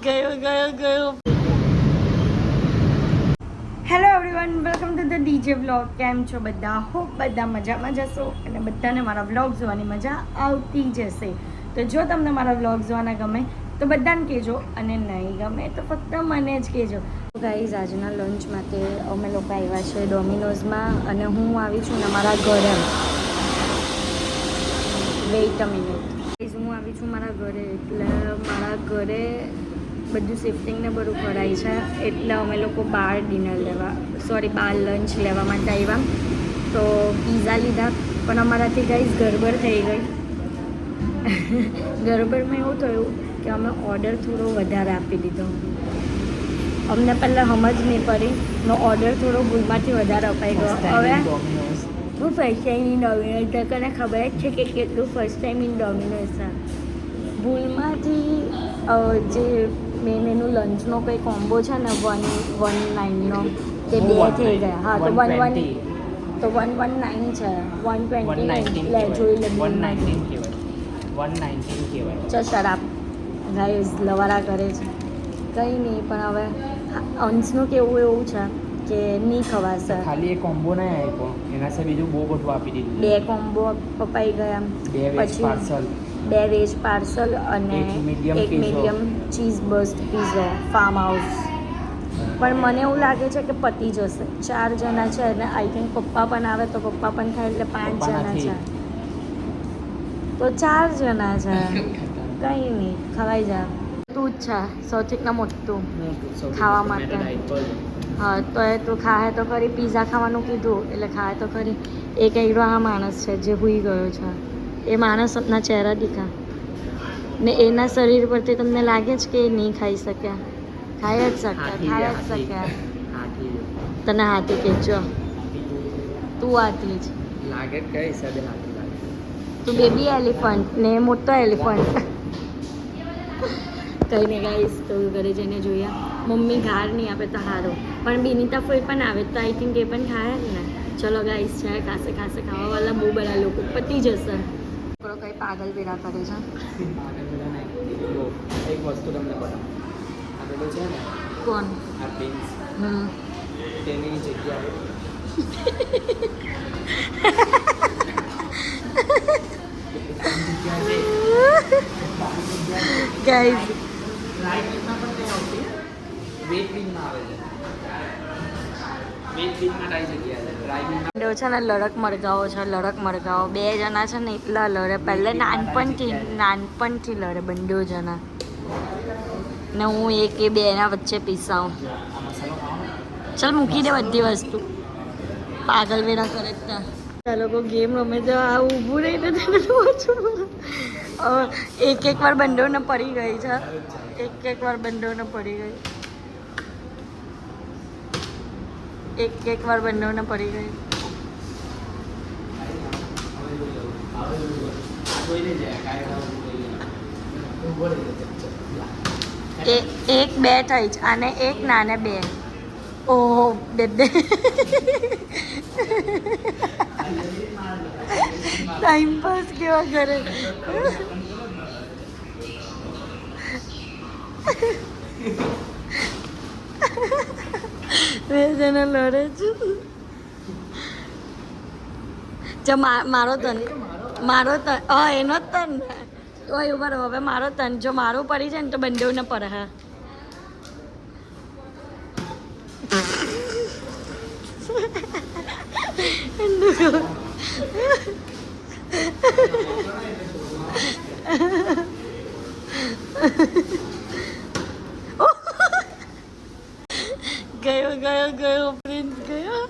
ગયો. Hello everyone, welcome to the DJ vlog. કેમ છો બધા? હોપ બધા મજામાં જશો અને બધાને મારા વ્લોગ જોવાની મજા આવતી જશે. તો જો તમને મારા વ્લોગ જોવાના ગમે તો બધાને કહેજો, અને નહીં ગમે તો ફક્ત મને જ કહેજો. ગાઈઝ, આજના લંચ માટે અમે લોકો આવ્યા છે ડોમિનોઝમાં, અને હું આવી છું ને મારા ઘરે. વેઇટ અ મિનિટ. હું આવી છું મારા ઘરે, એટલે મારા ઘરે બધું શિફ્ટિંગ ને બધું કરાય છે, એટલે અમે લોકો બહાર બહાર લંચ લેવા માટે આવ્યા. તો પીઝા લીધા, પણ અમારાથી ગાઈઝ ગડબડ થઈ ગઈ. ગડબડમાં એવું થયું કે અમે ઓર્ડર થોડો વધારે આપી દીધો. અમને પહેલાં સમજ નહીં પડી, નો ઓર્ડર થોડો ભૂલમાંથી વધારે અપાઈ ગયો. હવે હું ફર્સ્ટ ટાઈમ ઇન ડોમિનોઝ, તને ખબર જ છે કે કેટલું ફર્સ્ટ ટાઈમ ઇન ડોમિનોઝ છે. ભૂલમાંથી જે મેન એનું લંચનો કંઈ કોમ્બો છે ને 119નો, તે 2 થઈ ગયા. હા, તો 119 છે, 120 લે, જોઈ લે. 119 કહેવાય. ચલ શરાબ ગાઈઝ લવારા કરે છે. કંઈ નહીં, પણ હવે અંશનું કેવું એવું છે કે નહીં ખવાશે. ખાલી એક કોમ્બો નહીં આપ્યો, એના સાથે બીજું બહુ બધું આપી દીધું. 2 કોમ્બો પપાઈ ગયા, 2 વેજ પાર્સલ, 2 વેજ પાર્સલ અને એક medium cheese bust piezo farm house. પણ મને એવું લાગે છે કે પતી જશે. 4 જણા છે, અને આઈ થિંક પપ્પા પણ આવે તો પપ્પા પણ ખાય, એટલે 5 જણા છે. તો 4 જણા છે, કંઈ નહીં, ખવાઈ જાય. તું જ છે સૌથી મોટું ખાવા માટે. હા, તો એ તું ખાય તો ખરી. પીઝા ખાવાનું કીધું એટલે ખાય તો ખરી. એક એડો આ માણસ છે જે સૂઈ ગયો છે, એ માણસના ચહેરા દીખા ને એના શરીર પરથી તમને લાગે છે કે એ નહીં ખાઈ શક્યા. ખાઈ જ શક્યા. તને હાથી કહેજો, તું હાથી જ લાગે. કઈ હિસાબે હાથી લાગે? તું બેબી એલિફન્ટ ને મોટો એલિફન્ટ. કંઈ નહીં ગાઈસ, તો ઘરે જઈને જોયા. મમ્મી ઘાર નહીં આપે તો સારું, પણ બિનિતા ફોઈ પણ આવે તો આઈ થિંક એ પણ ખાય જ ને. ચલો ગાઈસ, છે ખાસે ખાવાવાળા બહુ બધા લોકો, પતી જશે. થોડો કંઈ પાગલ વેરા કરે છે. એક વસ્તુ તમને બતાવું. આ પેલું છે ને, કોણ? આ પિન્સ, તેની જગ્યાએ ગાઈસ, છે ને લડક મરગાઓ છે. લડક મરગાઓ 2 જણા છે ને, એટલા લડે. પહેલે નાનપણથી લડે બંને જણા, ને હું એક એ 2ના વચ્ચે પીસાઉં. ચાલ મૂકી દે બધી વસ્તુ, પાગલ વેરા કરે ત્યાં. આ લોકો ગેમ રમે તો આ ઊભું રહીને તેને એક વાર બંડોને પડી ગઈ છે. એક વાર બંડોને પડી ગઈ. એક વાર બંડોને પડી ગઈ. એક 2 થઈ જ, અને એક નાને 2. ઓહો, બે ટાઈમ પાસ કેવા કરે. બે જણા લડે છે. જો મારો તન એનો જ તન હોય ઉભા રહો. હવે મારો તન, જો મારું પડી જાય ને તો બંને પડે. હા, ગયો પ્રિન્સ ગયો.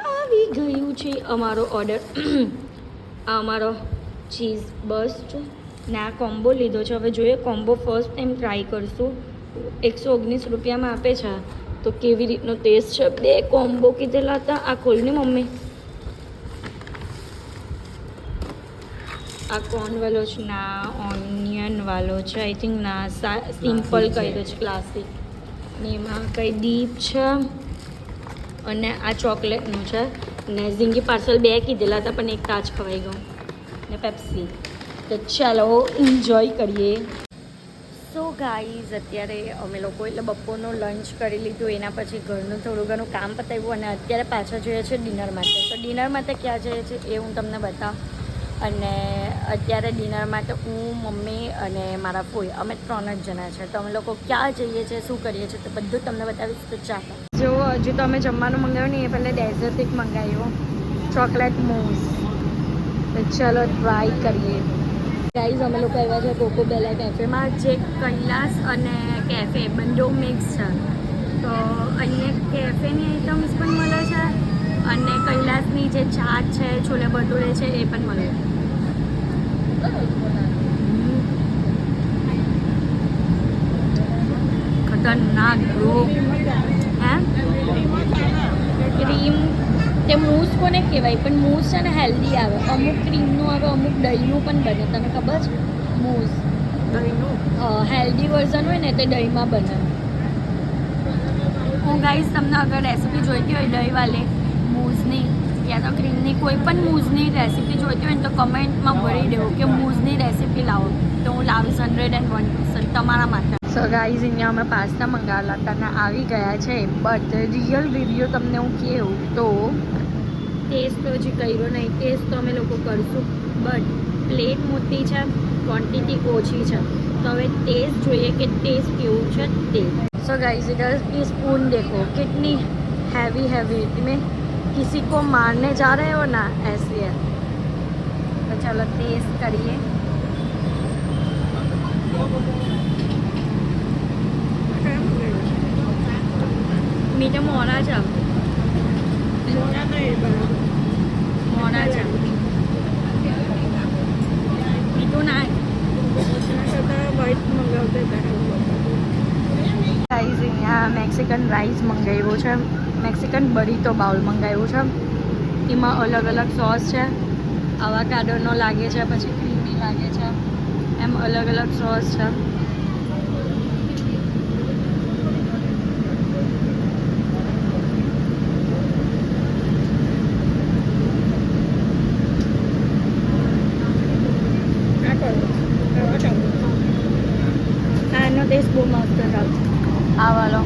આવી ગયું છે અમારો ઓર્ડર. આ અમારો ચીઝ બસ્ટ ને આ કોમ્બો લીધો છે. હવે જોઈએ, કોમ્બો ફર્સ્ટ ટાઈમ ટ્રાય કરશું. 119 રૂપિયામાં આપે છે, તો કેવી રીતનો ટેસ્ટ છે. 2 કોમ્બો કીધેલા હતા. આ ખોલની મમ્મી. આ કોર્ન વાળો છે ના ઓનિયન વાળો છે આઈ થિંક ના સિમ્પલ કર્યો છે ક્લાસિક અને એમાં કંઈ ડીપ છે અને આ ચોકલેટનું છે ને ઝીંગી પાર્સલ 2 કીધેલા હતા પણ એક તાજ ખવાઈ ગયું ને પેપ્સી તો ચાલો એન્જોય કરીએ. સો ગાઈઝ અત્યારે અમે લોકો એટલે બપોરનું લંચ કરી લીધું એના પછી ઘરનું થોડું ઘણું કામ પતાવ્યું અને અત્યારે પાછા જોઈએ છે ડિનર માટે. તો ડિનર માટે ક્યાં જઈએ છીએ એ હું તમને બતાવું. અને અત્યારે ડિનર માટે હું મમ્મી અને મારા ફોઈ અમે 3 જ જણા છે. તો અમે લોકો ક્યાં જઈએ છીએ શું કરીએ છીએ તો બધું તમને બતાવીશ. તો ચાલો જો હજુ તો અમે જમવાનું મંગાવ્યું નહીં એ પહેલાં ડેઝર્ટ એક મંગાવ્યું ચોકલેટ મૂસ. તો ચાલો ટ્રાય કરીએ. ગાઈઝ અમે લોકો આવ્યા છે કોકો બેલા કેફેમાં જે કૈલાસ અને કેફે બંને મિક્સ છે. તો અહીંયા કેફેની આઇટમ્સ પણ મળે છે અને કૈલાસની જે ચાટ છે છોલે ભટુરે છે એ પણ મળે. ખતરનાક બ્રો. હે ક્રીમ તે મૂસ કોને કહેવાય પણ મૂસ છે ને હેલ્ધી આવે. અમુક ક્રીમનું આવે અમુક દહીંનું પણ બને તને ખબર છે. મૂસ હેલ્ધી વર્ઝન હોય ને તે દહીંમાં બને. હું ગાઈઝ તમને અગર રેસીપી જોઈતી હોય દહીંવાળી મૂઝની યા તો ક્રીમની કોઈ પણ મૂઝની રેસીપી જોઈતી હોય ને તો કમેન્ટમાં ભરી દેવો કે મૂઝની રેસીપી લાવો તો હું લાવીશ 101% તમારા માટે. સો ગાઈઝ અહીંયા અમે પાસ્તા મંગાવેલા હતા અને આવી ગયા છે બટ રિયલ રિવ્યૂ તમને હું કહું તો ટેસ્ટ તો હજી કર્યો નહીં. ટેસ્ટ તો અમે લોકો કરશું બટ પ્લેટ મોટી છે ક્વોન્ટિટી ઓછી છે તો હવે ટેસ્ટ જોઈએ કે ટેસ્ટ કેવું છે તે. સો गाइस इधर की स्पून देखो कितनी हैवी हैवी में किसी को मारने जा रहे हो ना ऐसी है. तो चलो टेस्ट करिए. मीठा मोड़ा છે મોડા છે મીઠું ના ગાઈઝ અહીંયા મેક્સિકન રાઈસ મંગાવ્યું છે. મેક્સિકન બરીતો બાઉલ મંગાવ્યું છે. એમાં અલગ અલગ સોસ છે. આવાકાડોનો લાગે છે પછી ક્રીમી લાગે છે એમ અલગ અલગ સોસ છે. આનો ટેસ્ટ બહુ મસ્ત છે. આ વાલો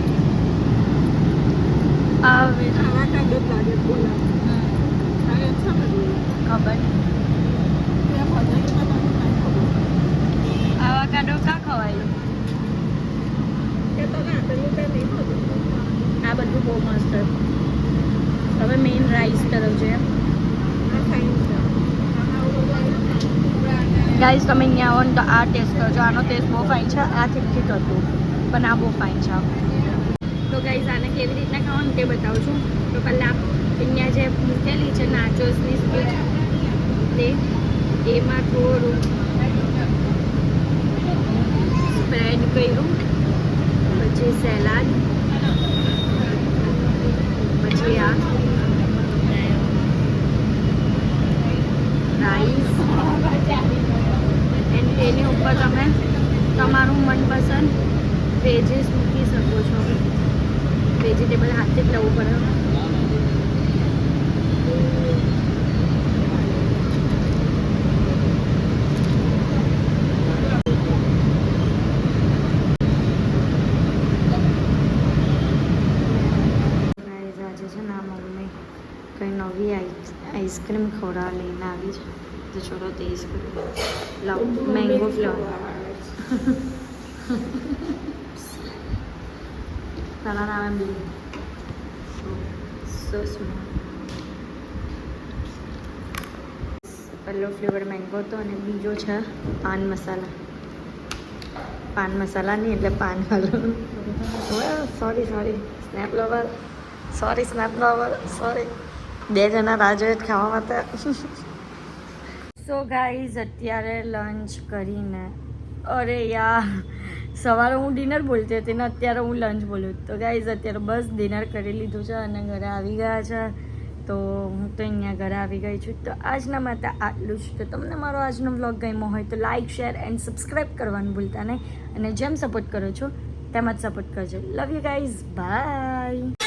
ખબર આવાકાડો કાં ખવાય. આ બધું બહુ મસ્ત છે. હવે મેઇન રાઈસ તરફ જોઈએ. ગાઈઝ તમે અહીંયા આવો ને તો આ ટેસ્ટ કરજો. આનો ટેસ્ટ બહુ ફાઇન છે. આ ઠીક ઠીક હતું પણ આ બહુ ફાઇન છે. તો ગાઈઝ આને કેવી રીતના ખાવાનું તે બતાવું છું. તો પહેલાં અહીંયા જે મૂકેલી છે નાચોસની સ્પીચ તે એમાં થોડું સ્પ્રેડ કર્યું પછી સેલાડ પછી આ રાઈસ એન્ડ એની ઉપર તમે તમારું મનપસંદ વેજીસ મૂકી શકો છો. વેજીટેબલ હાથથી જ લેવું પડે. આજે છે ને મમ્મી કંઈ નવી આઈસ્ક્રીમ ખવડાવવા લઈને આવી છે તો ચલો ટેસ્ટ કરીએ. લાવ મેંગો ફ્લેવર. તારા નામ બી સો સ્મોલ. પહેલો ફ્લેવર મેંગો હતો અને બીજો છે પાન મસાલા. પાન મસાલા નહીં એટલે પાન વાળો. સોરી સ્નેપ લવર સોરી 2 જણા રાહ જોઈએ ખાવા માટે. સો ગાઈઝ અત્યારે લંચ કરીને અરે યાર સવારે હું ડિનર બોલતી હતી ને અત્યારે હું લંચ બોલું. તો ગાઈઝ અત્યારે બસ ડિનર કરી લીધું છે અને ઘરે આવી ગયા છે. તો હું તો અહીંયા ઘરે આવી ગઈ છું. તો આજના માટે આટલું જ. તો તમને મારો આજનો વ્લોગ ગમ્યો હોય તો લાઇક શેર એન્ડ સબસ્ક્રાઈબ કરવાનું ભૂલતા નહીં. અને જેમ સપોર્ટ કરો છો તેમ જ સપોર્ટ કરજો. Love you guys, by.